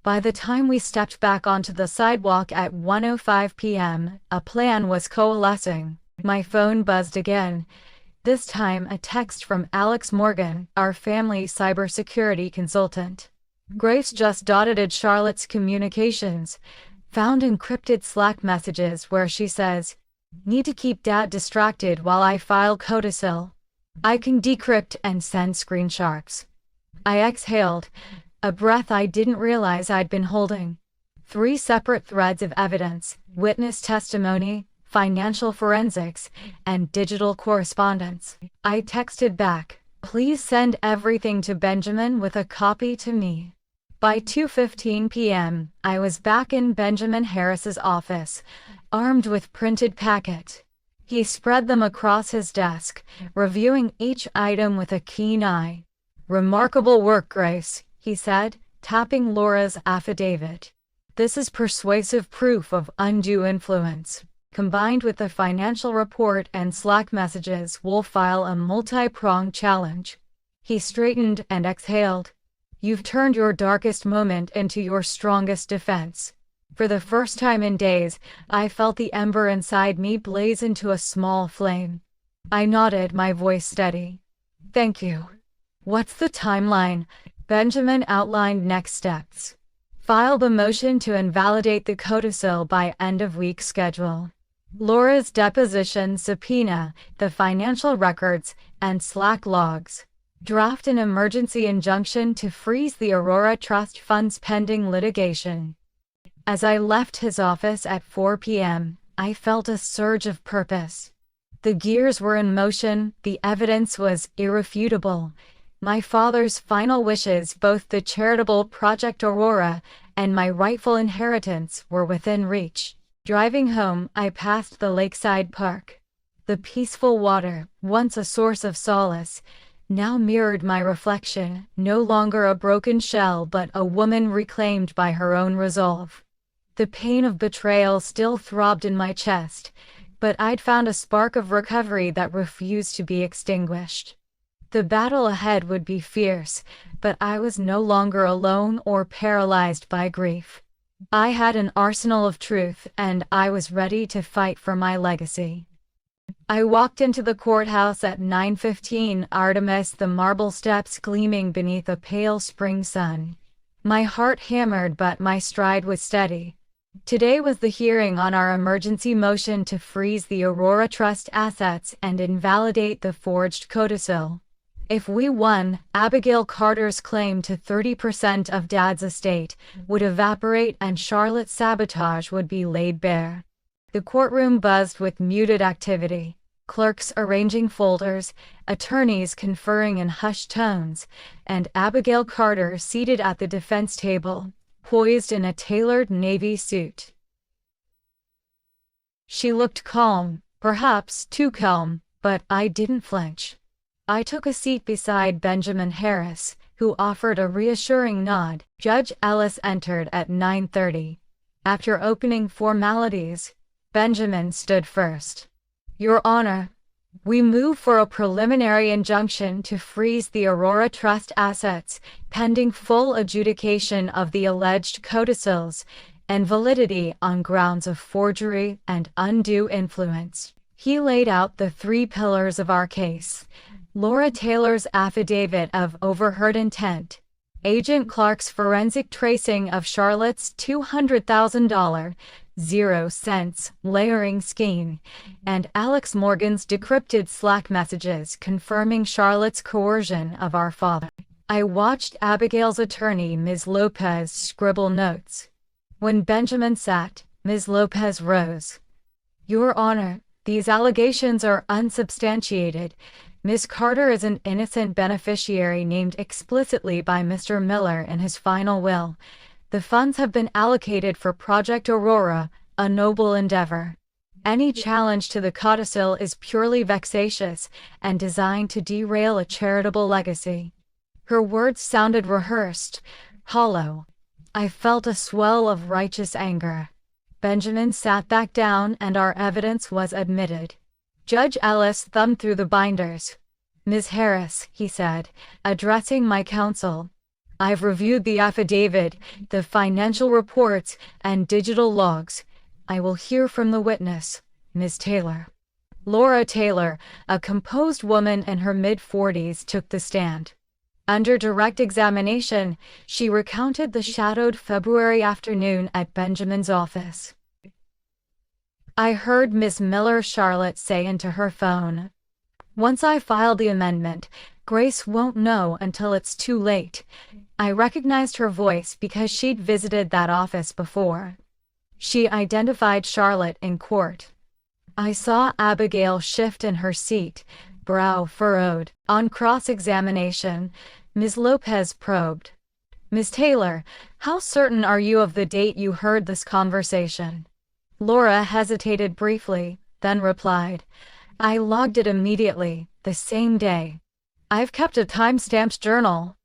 By the time we stepped back onto the sidewalk at 1:05 p.m., a plan was coalescing. My phone buzzed again. This time a text from Alex Morgan, our family cybersecurity consultant. Grace just audited Charlotte's communications, found encrypted Slack messages where she says, "Need to keep Dad distracted while I file codicil. I can decrypt and send screenshots." I exhaled, a breath I didn't realize I'd been holding. 3 separate threads of evidence: witness testimony, financial forensics, and digital correspondence. I texted back, "Please send everything to Benjamin with a copy to me." By 2:15 p.m., I was back in Benjamin Harris's office, armed with printed packet. He spread them across his desk, reviewing each item with a keen eye. "Remarkable work, Grace," he said, tapping Laura's affidavit. "This is persuasive proof of undue influence. Combined with the financial report and Slack messages, we'll file a multi-pronged challenge." He straightened and exhaled. "You've turned your darkest moment into your strongest defense." For the first time in days, I felt the ember inside me blaze into a small flame. I nodded, my voice steady. "Thank you." "What's the timeline?" Benjamin outlined next steps. "File the motion to invalidate the codicil by end-of-week schedule. Laura's deposition subpoena, the financial records, and Slack logs. Draft an emergency injunction to freeze the Aurora Trust funds pending litigation." As I left his office at 4 p.m., I felt a surge of purpose. The gears were in motion, the evidence was irrefutable. My father's final wishes, both the charitable Project Aurora and my rightful inheritance, were within reach. Driving home, I passed the lakeside park. The peaceful water, once a source of solace, now mirrored my reflection, no longer a broken shell but a woman reclaimed by her own resolve. The pain of betrayal still throbbed in my chest, but I'd found a spark of recovery that refused to be extinguished. The battle ahead would be fierce, but I was no longer alone or paralyzed by grief. I had an arsenal of truth, and I was ready to fight for my legacy. I walked into the courthouse at 9:15 Artemis, the marble steps gleaming beneath a pale spring sun. My heart hammered, but my stride was steady. Today was the hearing on our emergency motion to freeze the Aurora Trust assets and invalidate the forged codicil. If we won, Abigail Carter's claim to 30% of Dad's estate would evaporate and Charlotte's sabotage would be laid bare. The courtroom buzzed with muted activity, clerks arranging folders, attorneys conferring in hushed tones, and Abigail Carter seated at the defense table, poised in a tailored navy suit. She looked calm, perhaps too calm, but I didn't flinch. I took a seat beside Benjamin Harris, who offered a reassuring nod. Judge Ellis entered at 9:30. After opening formalities, Benjamin stood first. Your Honor, we move for a preliminary injunction to freeze the Aurora Trust assets, pending full adjudication of the alleged codicils and validity on grounds of forgery and undue influence. He laid out the three pillars of our case: Laura Taylor's affidavit of overheard intent, Agent Clark's forensic tracing of Charlotte's $200,000 0 cents layering scheme, and Alex Morgan's decrypted Slack messages confirming Charlotte's coercion of our father. I watched Abigail's attorney, Ms. Lopez, scribble notes. When Benjamin sat, Ms. Lopez rose. Your Honor, these allegations are unsubstantiated. Ms. Carter is an innocent beneficiary named explicitly by Mr. Miller in his final will. The funds have been allocated for Project Aurora, a noble endeavor. Any challenge to the codicil is purely vexatious and designed to derail a charitable legacy. Her words sounded rehearsed, hollow. I felt a swell of righteous anger. Benjamin sat back down and our evidence was admitted. Judge Ellis thumbed through the binders. Ms. Harris, he said, addressing my counsel, I've reviewed the affidavit, the financial reports, and digital logs. I will hear from the witness, Ms. Taylor. Laura Taylor, a composed woman in her mid-40s, took the stand. Under direct examination, she recounted the shadowed February afternoon at Benjamin's office. I heard Miss Miller, Charlotte say into her phone, once I file the amendment, Grace won't know until it's too late. I recognized her voice because she'd visited that office before. She identified Charlotte in court. I saw Abigail shift in her seat, brow furrowed. On cross-examination, Ms. Lopez probed. Ms. Taylor, how certain are you of the date you heard this conversation? Laura hesitated briefly, then replied, I logged it immediately, the same day. I've kept a time-stamped journal.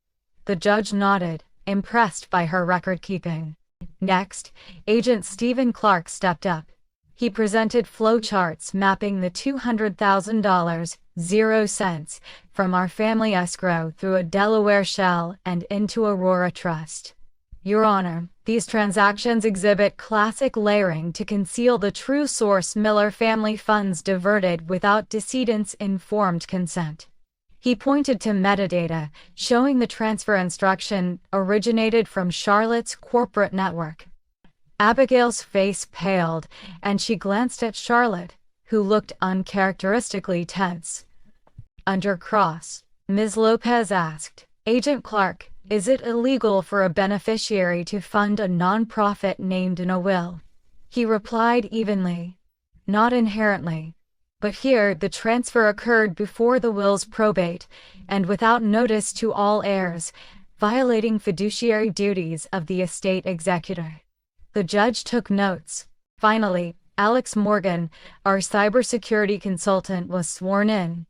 The judge nodded, impressed by her record-keeping. Next, Agent Stephen Clark stepped up. He presented flowcharts mapping the $200,000 0 cents from our family escrow through a Delaware shell and into Aurora Trust. Your Honor, these transactions exhibit classic layering to conceal the true source: Miller family funds diverted without decedent's informed consent. He pointed to metadata, showing the transfer instruction originated from Charlotte's corporate network. Abigail's face paled, and she glanced at Charlotte, who looked uncharacteristically tense. Under cross, Ms. Lopez asked, Agent Clark, is it illegal for a beneficiary to fund a nonprofit named in a will? He replied evenly, not inherently. But here the transfer occurred before the will's probate, and without notice to all heirs, violating fiduciary duties of the estate executor. The judge took notes. Finally, Alex Morgan, our cybersecurity consultant, was sworn in.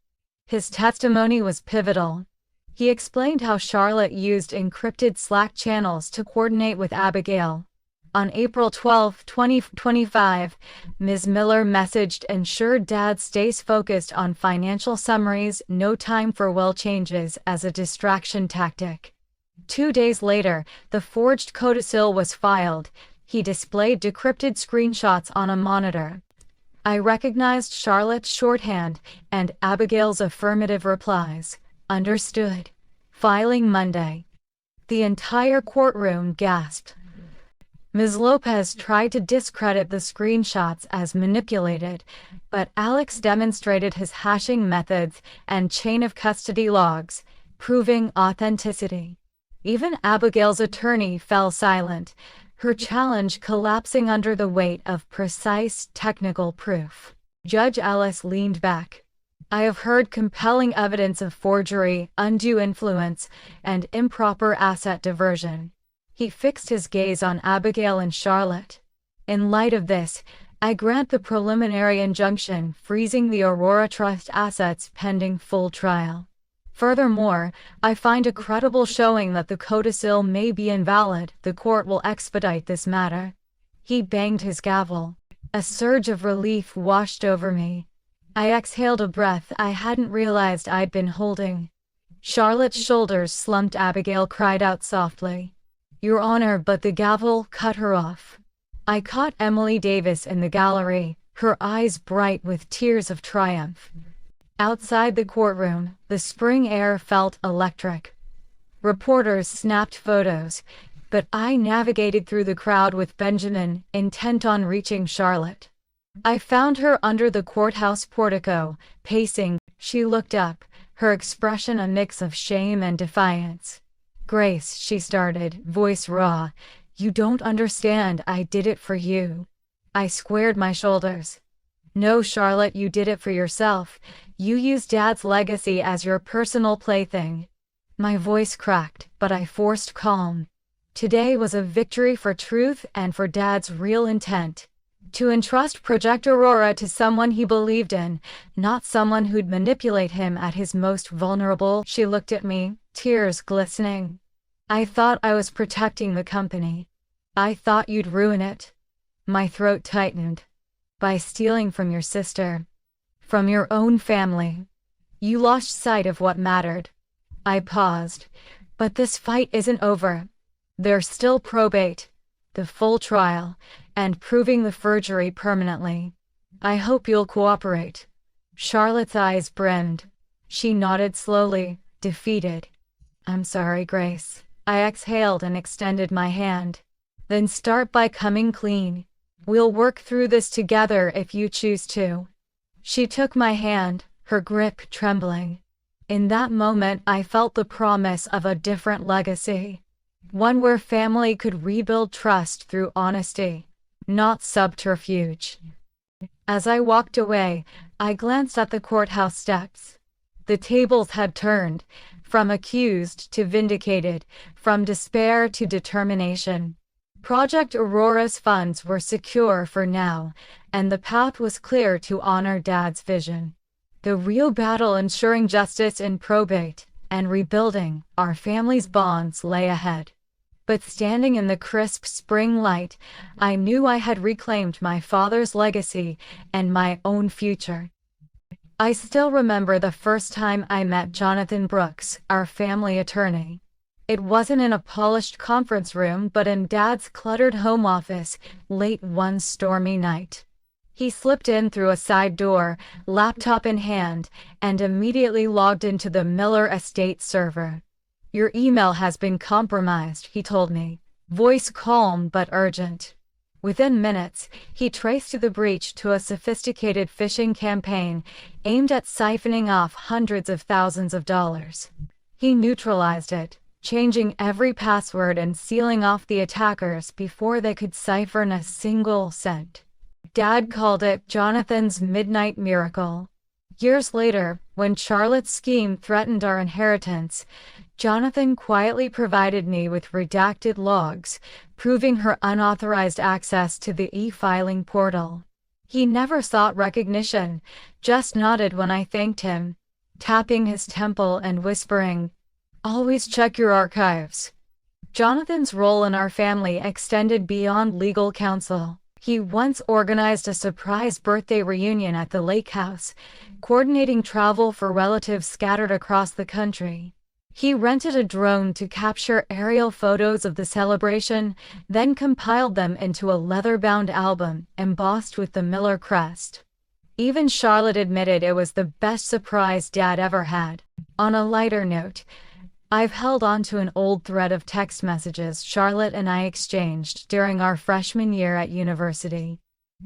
His testimony was pivotal. He explained how Charlotte used encrypted Slack channels to coordinate with Abigail. On April 12, 2025, Ms. Miller messaged, "Ensure Dad stays focused on financial summaries, no time for will changes," as a distraction tactic. 2 days later, the forged codicil was filed. He displayed decrypted screenshots on a monitor. I recognized Charlotte's shorthand and Abigail's affirmative replies. Understood. Filing Monday. The entire courtroom gasped. Ms. Lopez tried to discredit the screenshots as manipulated, but Alex demonstrated his hashing methods and chain of custody logs, proving authenticity. Even Abigail's attorney fell silent, her challenge collapsing under the weight of precise technical proof. Judge Ellis leaned back. "I have heard compelling evidence of forgery, undue influence, and improper asset diversion." He fixed his gaze on Abigail and Charlotte. "In light of this, I grant the preliminary injunction freezing the Aurora Trust assets pending full trial. Furthermore, I find a credible showing that the codicil may be invalid. The court will expedite this matter." He banged his gavel. A surge of relief washed over me. I exhaled a breath I hadn't realized I'd been holding. Charlotte's shoulders slumped. Abigail cried out softly, "Your Honor," but the gavel cut her off. I caught Emily Davis in the gallery, her eyes bright with tears of triumph. Outside the courtroom, the spring air felt electric. Reporters snapped photos, but I navigated through the crowd with Benjamin, intent on reaching Charlotte. I found her under the courthouse portico, pacing. She looked up, her expression a mix of shame and defiance. "Grace," she started, voice raw, "you don't understand. I did it for you." I squared my shoulders. "No, Charlotte, you did it for yourself. You used Dad's legacy as your personal plaything." My voice cracked, but I forced calm. Today was a victory for truth and for Dad's real intent. To entrust Project Aurora to someone he believed in, not someone who'd manipulate him at his most vulnerable. She looked at me, tears glistening. "I thought I was protecting the company. I thought you'd ruin it." My throat tightened. "By stealing from your sister. From your own family. You lost sight of what mattered." I paused. "But this fight isn't over. There's still probate, the full trial, and proving the forgery permanently. I hope you'll cooperate." Charlotte's eyes brimmed. She nodded slowly, defeated. "I'm sorry, Grace." I exhaled and extended my hand. "Then start by coming clean. We'll work through this together if you choose to." She took my hand, her grip trembling. In that moment I felt the promise of a different legacy. One where family could rebuild trust through honesty, not subterfuge. As I walked away, I glanced at the courthouse steps. The tables had turned, from accused to vindicated, from despair to determination. Project Aurora's funds were secure for now, and the path was clear to honor Dad's vision. The real battle ensuring justice in probate and rebuilding our family's bonds lay ahead. But standing in the crisp spring light, I knew I had reclaimed my father's legacy and my own future. I still remember the first time I met Jonathan Brooks, our family attorney. It wasn't in a polished conference room but in Dad's cluttered home office, late one stormy night. He slipped in through a side door, laptop in hand, and immediately logged into the Miller Estate server. "Your email has been compromised," he told me, voice calm but urgent. Within minutes, he traced the breach to a sophisticated phishing campaign aimed at siphoning off hundreds of thousands of dollars. He neutralized it, changing every password and sealing off the attackers before they could siphon a single cent. Dad called it Jonathan's midnight miracle. Years later, when Charlotte's scheme threatened our inheritance, Jonathan quietly provided me with redacted logs, proving her unauthorized access to the e-filing portal. He never sought recognition, just nodded when I thanked him, tapping his temple and whispering, "Always check your archives." Jonathan's role in our family extended beyond legal counsel. He once organized a surprise birthday reunion at the lake house, coordinating travel for relatives scattered across the country. He rented a drone to capture aerial photos of the celebration, then compiled them into a leather-bound album embossed with the Miller crest. Even Charlotte admitted it was the best surprise Dad ever had. On a lighter note, I've held on to an old thread of text messages Charlotte and I exchanged during our freshman year at university.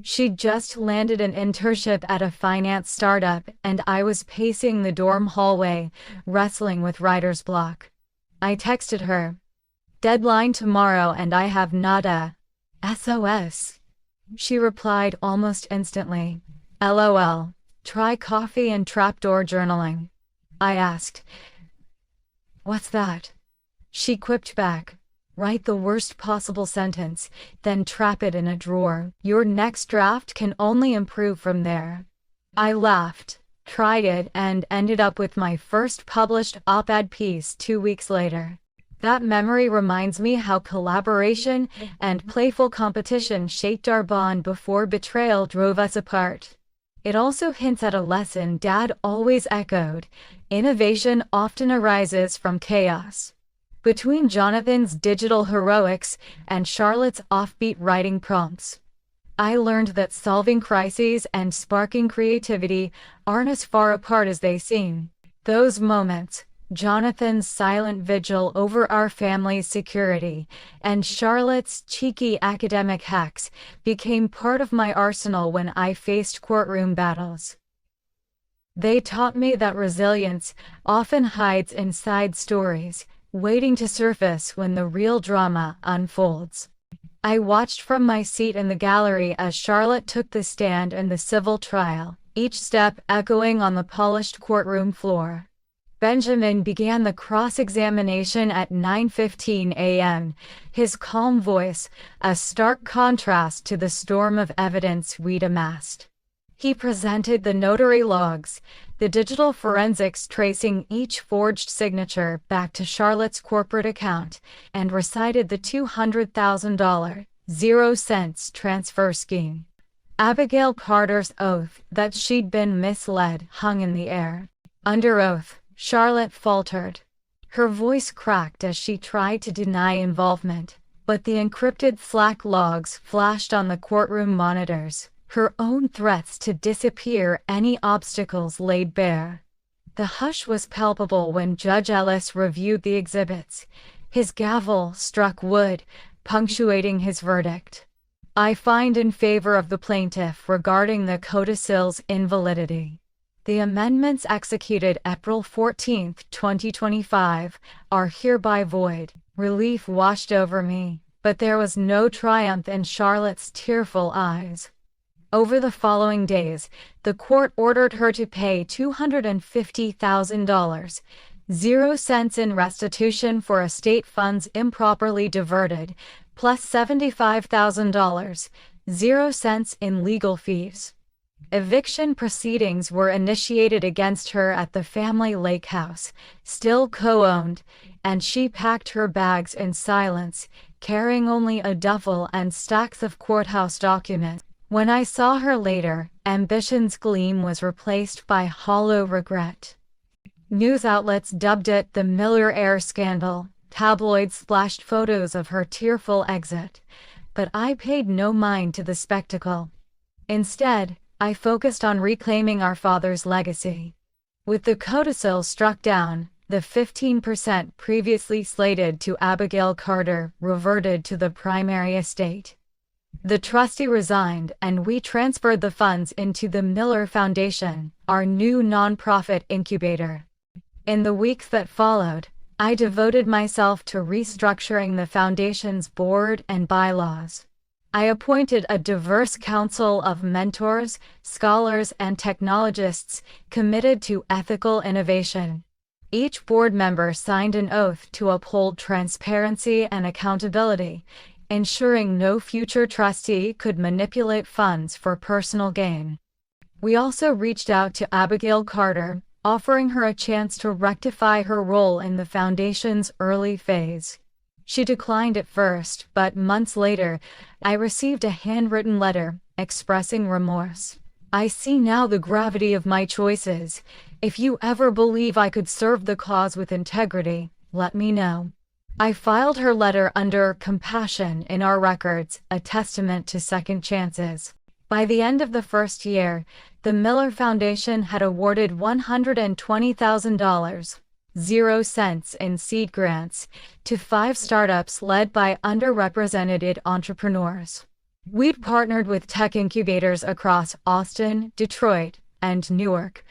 She'd just landed an internship at a finance startup, and I was pacing the dorm hallway, wrestling with writer's block. I texted her, "Deadline tomorrow and I have nada. SOS." She replied almost instantly, "LOL. Try coffee and trapdoor journaling." I asked, "What's that?" She quipped back, "Write the worst possible sentence, then trap it in a drawer. Your next draft can only improve from there." I laughed, tried it, and ended up with my first published op-ed piece 2 weeks later. That memory reminds me how collaboration and playful competition shaped our bond before betrayal drove us apart. It also hints at a lesson Dad always echoed: innovation often arises from chaos. Between Jonathan's digital heroics and Charlotte's offbeat writing prompts, I learned that solving crises and sparking creativity aren't as far apart as they seem. Those moments, Jonathan's silent vigil over our family's security, and Charlotte's cheeky academic hacks, became part of my arsenal when I faced courtroom battles. They taught me that resilience often hides inside stories, waiting to surface when the real drama unfolds. I watched from my seat in the gallery as Charlotte took the stand in the civil trial, each step echoing on the polished courtroom floor. Benjamin began the cross-examination at 9:15 a.m., his calm voice a stark contrast to the storm of evidence we'd amassed. He presented the notary logs, the digital forensics tracing each forged signature back to Charlotte's corporate account, and recited the $200,000, 0 cents transfer scheme. Abigail Carter's oath that she'd been misled hung in the air. Under oath, Charlotte faltered. Her voice cracked as she tried to deny involvement, but the encrypted Slack logs flashed on the courtroom monitors, her own threats to disappear any obstacles laid bare. The hush was palpable when Judge Ellis reviewed the exhibits. His gavel struck wood, punctuating his verdict. "I find in favor of the plaintiff regarding the codicil's invalidity. The amendments executed April 14, 2025, are hereby void." Relief washed over me, but there was no triumph in Charlotte's tearful eyes. Over the following days, the court ordered her to pay $250,000, 0 cents in restitution for estate funds improperly diverted, plus $75,000, 0 cents in legal fees. Eviction proceedings were initiated against her at the family lake house, still co-owned, and she packed her bags in silence, carrying only a duffel and stacks of courthouse documents. When I saw her later, ambition's gleam was replaced by hollow regret. News outlets dubbed it the Miller Air Scandal. Tabloids splashed photos of her tearful exit, but I paid no mind to the spectacle. Instead, I focused on reclaiming our father's legacy. With the codicil struck down, the 15% previously slated to Abigail Carter reverted to the primary estate. The trustee resigned, and we transferred the funds into the Miller Foundation, our new nonprofit incubator. In the weeks that followed, I devoted myself to restructuring the foundation's board and bylaws. I appointed a diverse council of mentors, scholars, and technologists committed to ethical innovation. Each board member signed an oath to uphold transparency and accountability, ensuring no future trustee could manipulate funds for personal gain. We also reached out to Abigail Carter, offering her a chance to rectify her role in the foundation's early phase. She declined at first, but months later, I received a handwritten letter expressing remorse. "I see now the gravity of my choices. If you ever believe I could serve the cause with integrity, let me know." I filed her letter under compassion in our records, a testament to second chances. By the end of the first year, the Miller Foundation had awarded $120,000, 0 cents in seed grants, to 5 startups led by underrepresented entrepreneurs. We'd partnered with tech incubators across Austin, Detroit, and Newark.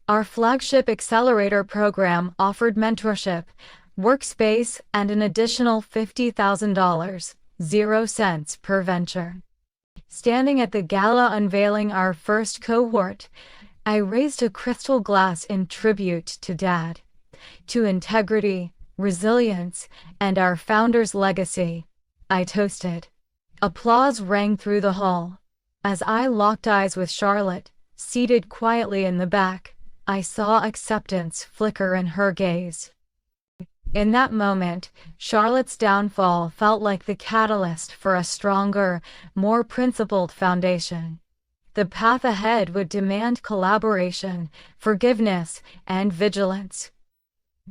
Our flagship accelerator program offered mentorship, workspace, and an additional $50,000, 0 cents per venture. Standing at the gala unveiling our first cohort, I raised a crystal glass in tribute to Dad, to integrity, resilience, and our founder's legacy. I toasted. Applause rang through the hall. As I locked eyes with Charlotte, seated quietly in the back, I saw acceptance flicker in her gaze. In that moment, Charlotte's downfall felt like the catalyst for a stronger, more principled foundation. The path ahead would demand collaboration, forgiveness, and vigilance.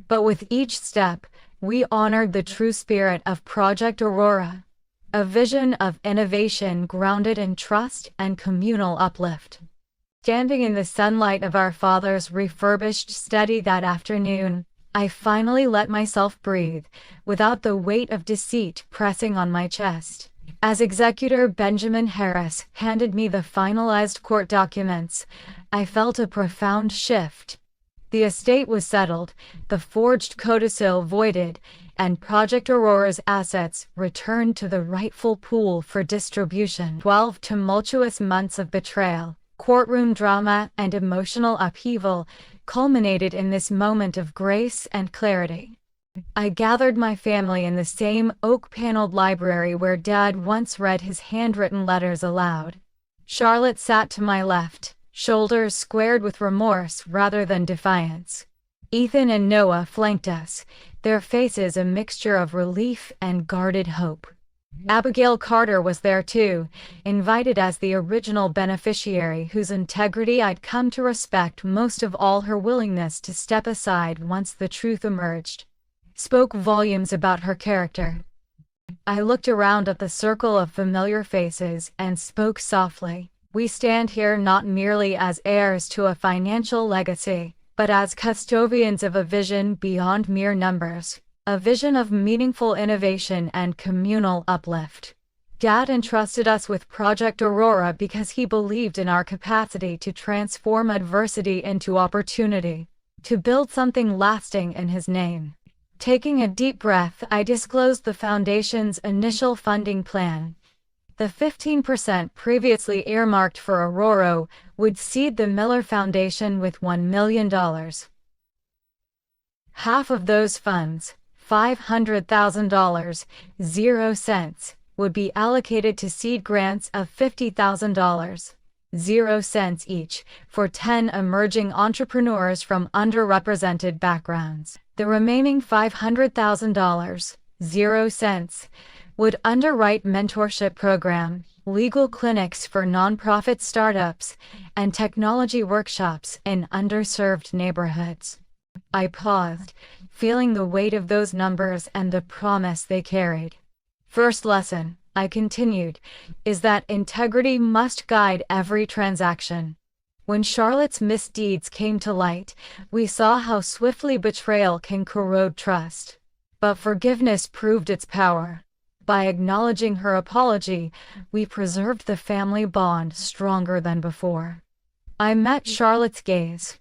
But with each step, we honored the true spirit of Project Aurora, a vision of innovation grounded in trust and communal uplift. Standing in the sunlight of our father's refurbished study that afternoon, I finally let myself breathe, without the weight of deceit pressing on my chest. As executor Benjamin Harris handed me the finalized court documents, I felt a profound shift. The estate was settled, the forged codicil voided, and Project Aurora's assets returned to the rightful pool for distribution. 12 tumultuous months of betrayal, courtroom drama, and emotional upheaval culminated in this moment of grace and clarity. I gathered my family in the same oak-paneled library where Dad once read his handwritten letters aloud. Charlotte sat to my left, shoulders squared with remorse rather than defiance. Ethan and Noah flanked us, their faces a mixture of relief and guarded hope. Abigail Carter was there too, invited as the original beneficiary whose integrity I'd come to respect most of all. Her willingness to step aside once the truth emerged spoke volumes about her character. I looked around at the circle of familiar faces and spoke softly. "We stand here not merely as heirs to a financial legacy, but as custodians of a vision beyond mere numbers. A vision of meaningful innovation and communal uplift. Dad entrusted us with Project Aurora because he believed in our capacity to transform adversity into opportunity, to build something lasting in his name." Taking a deep breath, I disclosed the foundation's initial funding plan. The 15% previously earmarked for Aurora would seed the Miller Foundation with $1 million. Half of those funds, $500,000, 0 cents, would be allocated to seed grants of $50,000, 0 cents each, for 10 emerging entrepreneurs from underrepresented backgrounds. The remaining $500,000, 0 cents, would underwrite mentorship program, legal clinics for nonprofit startups, and technology workshops in underserved neighborhoods. I paused, feeling the weight of those numbers and the promise they carried. "First lesson," I continued, "is that integrity must guide every transaction." When Charlotte's misdeeds came to light, we saw how swiftly betrayal can corrode trust. But forgiveness proved its power. By acknowledging her apology, we preserved the family bond stronger than before. I met Charlotte's gaze.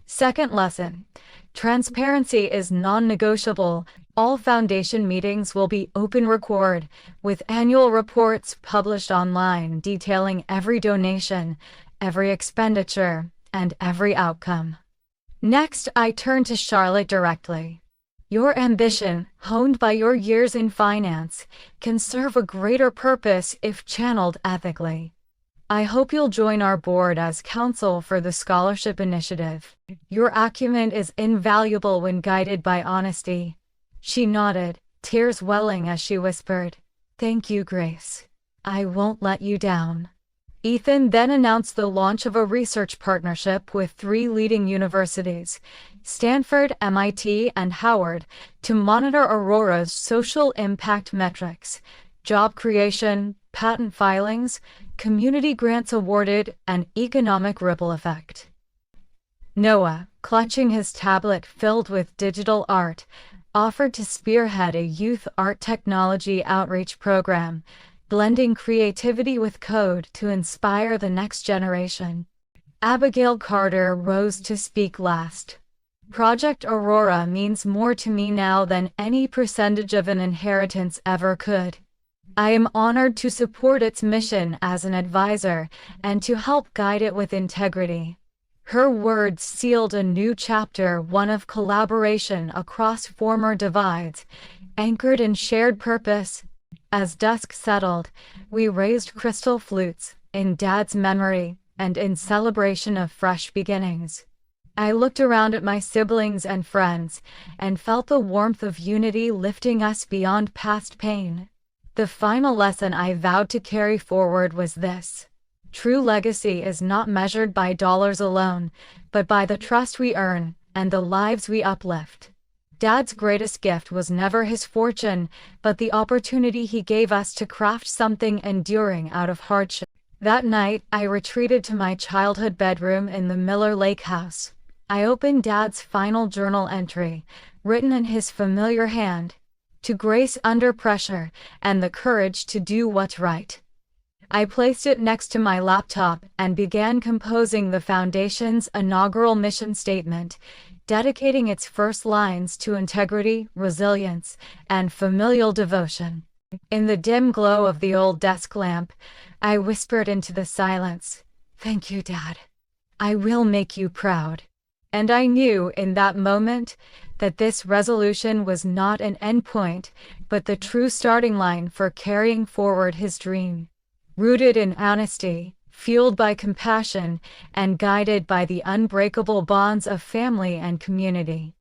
Second lesson: transparency is non-negotiable. All foundation meetings will be open record, with annual reports published online detailing every donation, every expenditure, and every outcome. Next, I turn to Charlotte directly. Your ambition, honed by your years in finance, can serve a greater purpose if channeled ethically. I hope you'll join our board as counsel for the scholarship initiative. Your acumen is invaluable when guided by honesty. She nodded, tears welling as she whispered, "Thank you, Grace. I won't let you down." Ethan then announced the launch of a research partnership with 3 leading universities, Stanford, MIT, and Howard, to monitor Aurora's social impact metrics, job creation, patent filings, community grants awarded, and economic ripple effect. Noah, clutching his tablet filled with digital art, offered to spearhead a youth art technology outreach program, blending creativity with code to inspire the next generation. Abigail Carter rose to speak last. Project Aurora means more to me now than any percentage of an inheritance ever could. I am honored to support its mission as an advisor and to help guide it with integrity. Her words sealed a new chapter, one of collaboration across former divides, anchored in shared purpose. As dusk settled, we raised crystal flutes, in Dad's memory and in celebration of fresh beginnings. I looked around at my siblings and friends, and felt the warmth of unity lifting us beyond past pain. The final lesson I vowed to carry forward was this: true legacy is not measured by dollars alone, but by the trust we earn and the lives we uplift. Dad's greatest gift was never his fortune, but the opportunity he gave us to craft something enduring out of hardship. That night, I retreated to my childhood bedroom in the Miller Lake house. I opened Dad's final journal entry, written in his familiar hand: "To grace under pressure, and the courage to do what's right." I placed it next to my laptop and began composing the Foundation's inaugural mission statement, dedicating its first lines to integrity, resilience, and familial devotion. In the dim glow of the old desk lamp, I whispered into the silence, "Thank you, Dad. I will make you proud." And I knew in that moment that this resolution was not an endpoint, but the true starting line for carrying forward his dream. Rooted in honesty, fueled by compassion, and guided by the unbreakable bonds of family and community.